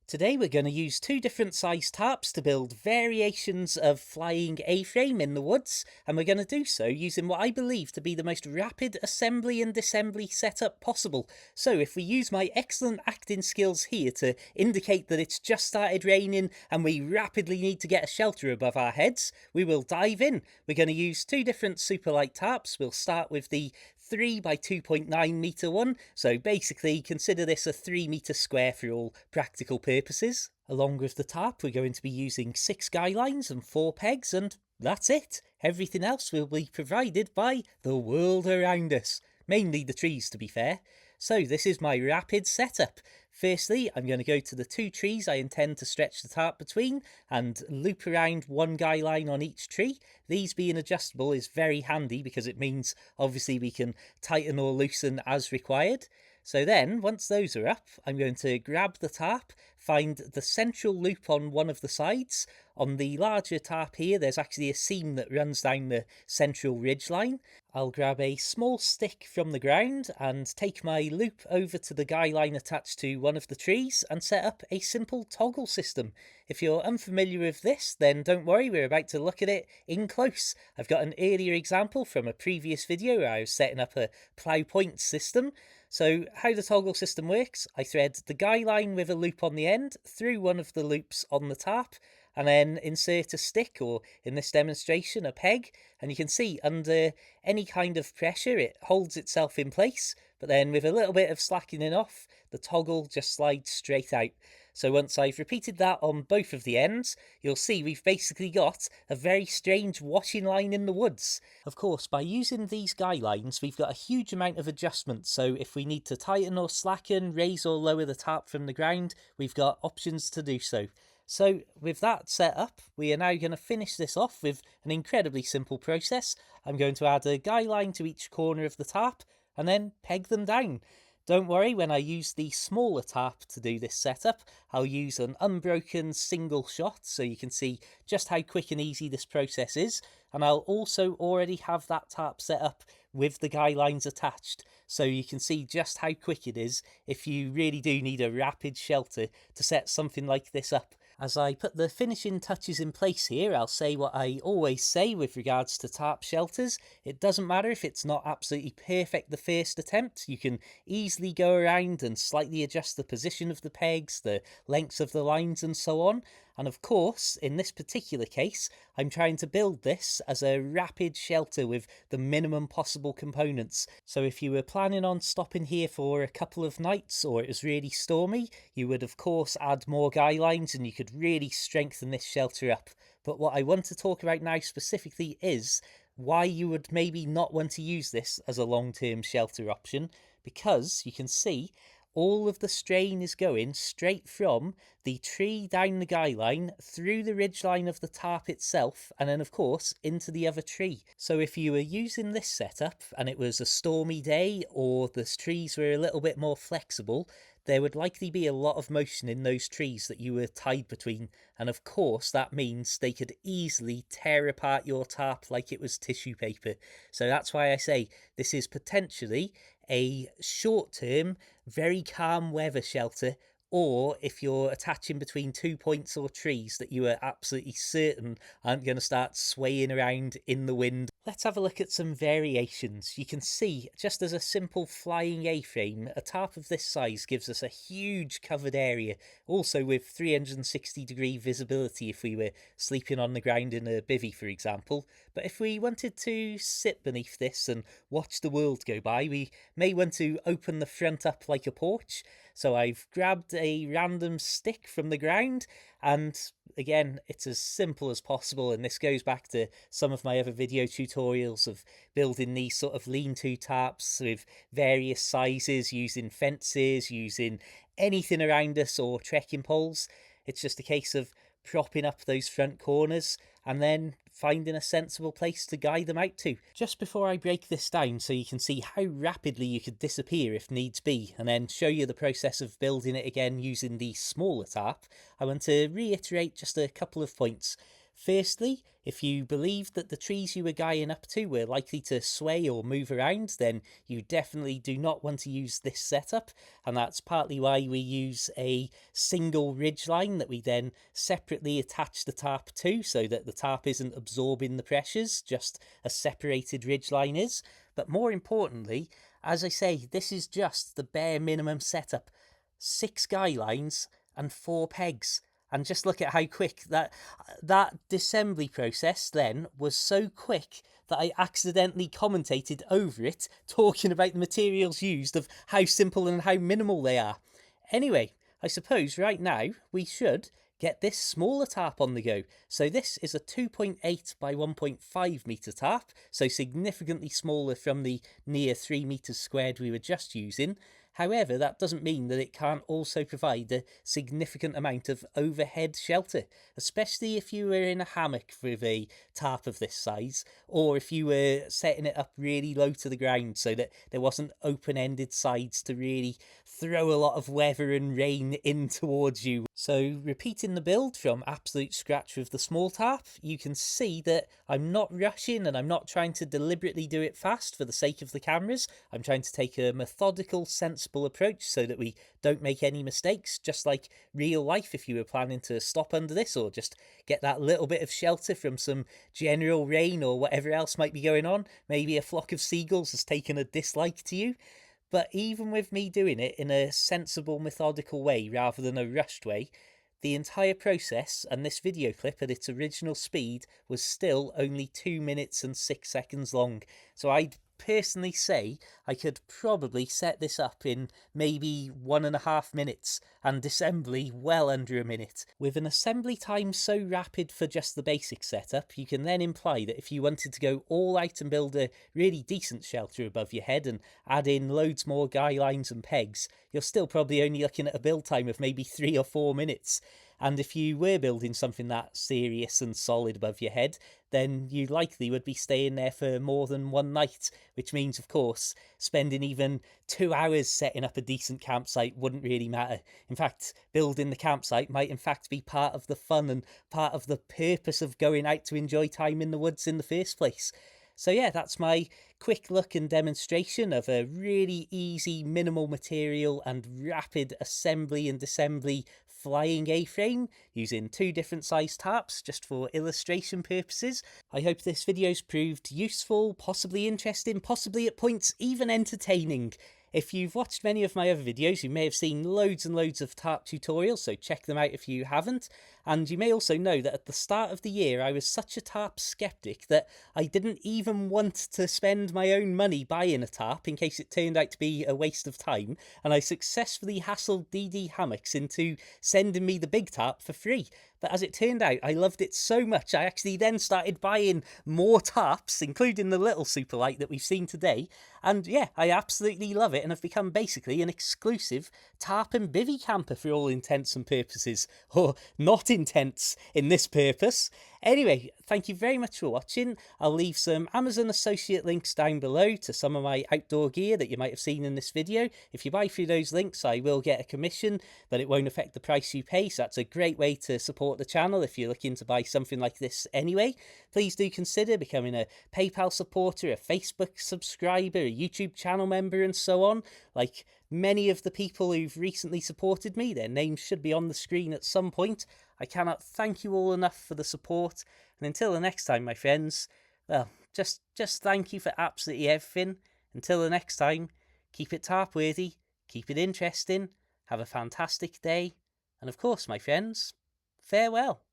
Today we're going to use two different size tarps to build variations of flying A-frame in the woods, and we're going to do so using what I believe to be the most rapid assembly and disassembly setup possible. So if we use my excellent acting skills here to indicate that it's just started raining and we rapidly need to get a shelter above our heads, we will dive in. We're going to use two different super light tarps. We'll start with the 3 by 2.9 meter one, so basically consider this a 3 meter square for all practical purposes. Along with the tarp, we're going to be using 6 guy lines and 4 pegs, and that's it. Everything else will be provided by the world around us, mainly the trees to be fair. So this is my rapid setup. Firstly, I'm going to go to the 2 trees I intend to stretch the tarp between and loop around 1 guy line on each tree. These being adjustable is very handy because it means obviously we can tighten or loosen as required. So then, once those are up, I'm going to grab the tarp, find the central loop on one of the sides. On the larger tarp here, there's actually a seam that runs down the central ridge line. I'll grab a small stick from the ground and take my loop over to the guy line attached to one of the trees and set up a simple toggle system. If you're unfamiliar with this, then don't worry, we're about to look at it in close. I've got an earlier example from a previous video where I was setting up a plough point system. So how the toggle system works, I thread the guy line with a loop on the end through one of the loops on the tarp, and then insert a stick, or in this demonstration a peg, and you can see under any kind of pressure it holds itself in place, but then with a little bit of slackening off, the toggle just slides straight out. So once I've repeated that on both of the ends, you'll see we've basically got a very strange washing line in the woods. Of course, by using these guy lines, we've got a huge amount of adjustments, so if we need to tighten or slacken, raise or lower the tarp from the ground, we've got options to do so. So with that set up, we are now going to finish this off with an incredibly simple process. I'm going to add a guy line to each corner of the tarp and then peg them down. Don't worry, when I use the smaller tarp to do this setup, I'll use an unbroken single shot so you can see just how quick and easy this process is. And I'll also already have that tarp set up with the guy lines attached, so you can see just how quick it is if you really do need a rapid shelter to set something like this up. As I put the finishing touches in place here, I'll say what I always say with regards to tarp shelters. It doesn't matter if it's not absolutely perfect the first attempt. You can easily go around and slightly adjust the position of the pegs, the lengths of the lines and so on. And of course, in this particular case, I'm trying to build this as a rapid shelter with the minimum possible components. So if you were planning on stopping here for a couple of nights or it was really stormy, you would of course add more guy lines and you could really strengthen this shelter up. But what I want to talk about now specifically is why you would maybe not want to use this as a long-term shelter option, because you can see all of the strain is going straight from the tree down the guy line through the ridge line of the tarp itself and then of course into the other tree. So if you were using this setup and it was a stormy day or the trees were a little bit more flexible, there would likely be a lot of motion in those trees that you were tied between, and of course that means they could easily tear apart your tarp like it was tissue paper. So that's why I say this is potentially a short-term, very calm weather shelter, or if you're attaching between 2 points or trees that you are absolutely certain aren't going to start swaying around in the wind. Let's have a look at some variations. You can see, just as a simple flying A-frame, a tarp of this size gives us a huge covered area, also with 360-degree visibility if we were sleeping on the ground in a bivvy, for example. But if we wanted to sit beneath this and watch the world go by, we may want to open the front up like a porch. So I've grabbed a random stick from the ground, and again, it's as simple as possible, and this goes back to some of my other video tutorials of building these sort of lean-to tarps with various sizes, using fences, using anything around us or trekking poles. It's just a case of propping up those front corners and then finding a sensible place to guide them out to. Just before I break this down so you can see how rapidly you could disappear if needs be, and then show you the process of building it again using the smaller tarp, I want to reiterate just a couple of points. Firstly, if you believed that the trees you were guying up to were likely to sway or move around, then you definitely do not want to use this setup, and that's partly why we use a single ridgeline that we then separately attach the tarp to, so that the tarp isn't absorbing the pressures, just a separated ridgeline is. But more importantly, as I say, this is just the bare minimum setup. 6 guy lines and 4 pegs. And just look at how quick that disassembly process then was, so quick that I accidentally commentated over it, talking about the materials used, of how simple and how minimal they are. Anyway, I suppose right now we should get this smaller tarp on the go. So this is a 2.8 by 1.5 metre tarp, so significantly smaller from the near 3 metres squared we were just using. However, that doesn't mean that it can't also provide a significant amount of overhead shelter, especially if you were in a hammock with a tarp of this size, or if you were setting it up really low to the ground so that there wasn't open-ended sides to really throw a lot of weather and rain in towards you. So repeating the build from absolute scratch with the small tarp, you can see that I'm not rushing and I'm not trying to deliberately do it fast for the sake of the cameras. I'm trying to take a methodical, sensible approach so that we don't make any mistakes, just like real life if you were planning to stop under this or just get that little bit of shelter from some general rain or whatever else might be going on. Maybe a flock of seagulls has taken a dislike to you. But even with me doing it in a sensible, methodical way rather than a rushed way, the entire process and this video clip at its original speed was still only 2 minutes and 6 seconds long. So I'd personally say I could probably set this up in maybe 1.5 minutes and disassembly well under a minute. With an assembly time so rapid for just the basic setup, you can then imply that if you wanted to go all out and build a really decent shelter above your head and add in loads more guy lines and pegs, you're still probably only looking at a build time of maybe 3 or 4 minutes. And if you were building something that serious and solid above your head, then you likely would be staying there for more than one night, which means, of course, spending even 2 hours setting up a decent campsite wouldn't really matter. In fact, building the campsite might in fact be part of the fun and part of the purpose of going out to enjoy time in the woods in the first place. So yeah, that's my quick look and demonstration of a really easy, minimal material and rapid assembly and disassembly flying A-frame using 2 different size tarps just for illustration purposes. I hope this video's proved useful, possibly interesting, possibly at points even entertaining. If you've watched many of my other videos, you may have seen loads and loads of tarp tutorials, so check them out if you haven't. And you may also know that at the start of the year, I was such a tarp skeptic that I didn't even want to spend my own money buying a tarp in case it turned out to be a waste of time. And I successfully hassled DD Hammocks into sending me the big tarp for free. But as it turned out, I loved it so much, I actually then started buying more tarps, including the little Superlight that we've seen today. And yeah, I absolutely love it and have become basically an exclusive tarp and bivvy camper for all intents and purposes. Or not intents in this purpose. Anyway, thank you very much for watching. I'll leave some Amazon associate links down below to some of my outdoor gear that you might have seen in this video. If you buy through those links, I will get a commission, but it won't affect the price you pay, so that's a great way to support the channel if you're looking to buy something like this anyway. Please do consider becoming a PayPal supporter, a Facebook subscriber, a YouTube channel member, and so on. Like many of the people who've recently supported me, their names should be on the screen at some point. I cannot thank you all enough for the support, and until the next time, my friends, well, just thank you for absolutely everything. Until the next time, keep it tarp worthy, keep it interesting, have a fantastic day, and of course, my friends, farewell.